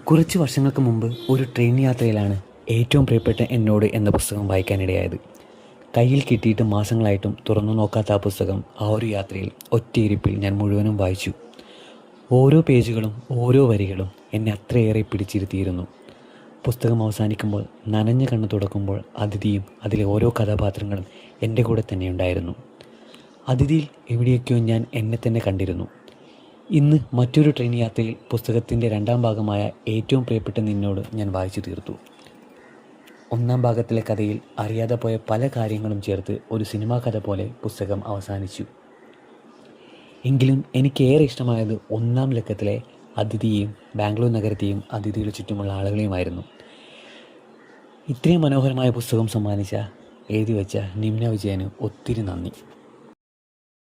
കുറച്ച് വർഷങ്ങൾക്ക് മുമ്പ് ഒരു ട്രെയിൻ യാത്രയിലാണ് ഏറ്റവും പ്രിയപ്പെട്ട എന്നോട് എന്ന പുസ്തകം വായിക്കാനിടയായത്. കയ്യിൽ കിട്ടിയിട്ട് മാസങ്ങളായിട്ടും തുറന്നു നോക്കാത്ത ആ പുസ്തകം ആ ഒരു യാത്രയിൽ ഒറ്റയിരിപ്പിൽ ഞാൻ മുഴുവനും വായിച്ചു. ഓരോ പേജുകളും ഓരോ വരികളും എന്നെ അത്രയേറെ പിടിച്ചിരുത്തിയിരുന്നു. പുസ്തകം അവസാനിക്കുമ്പോൾ നനഞ്ഞ കണ്ണ് തുടക്കുമ്പോൾ അതിഥിയും അതിലെ ഓരോ കഥാപാത്രങ്ങളും എൻ്റെ കൂടെ തന്നെ ഉണ്ടായിരുന്നു. അതിഥിയിൽ എവിടെയൊക്കെയോ ഞാൻ എന്നെ തന്നെ കണ്ടിരുന്നു. ഇന്ന് മറ്റൊരു ട്രെയിൻ യാത്രയിൽ പുസ്തകത്തിൻ്റെ രണ്ടാം ഭാഗമായ ഏറ്റവും പ്രിയപ്പെട്ട നിന്നോട് ഞാൻ വായിച്ചു തീർത്തു. ഒന്നാം ഭാഗത്തിലെ കഥയിൽ അറിയാതെ പോയ പല കാര്യങ്ങളും ചേർത്ത് ഒരു സിനിമാ കഥ പോലെ പുസ്തകം അവസാനിച്ചു. എങ്കിലും എനിക്കേറെ ഇഷ്ടമായത് ഒന്നാം ലക്കത്തിലെ അതിഥിയെയും ബാംഗ്ലൂർ നഗരത്തെയും അതിഥിയുടെ ചുറ്റുമുള്ള ആളുകളെയുമായിരുന്നു. ഇത്രയും മനോഹരമായ പുസ്തകം സമ്മാനിച്ച എഴുതി വെച്ച നിമ്ന വിജയന് ഒത്തിരി നന്ദി.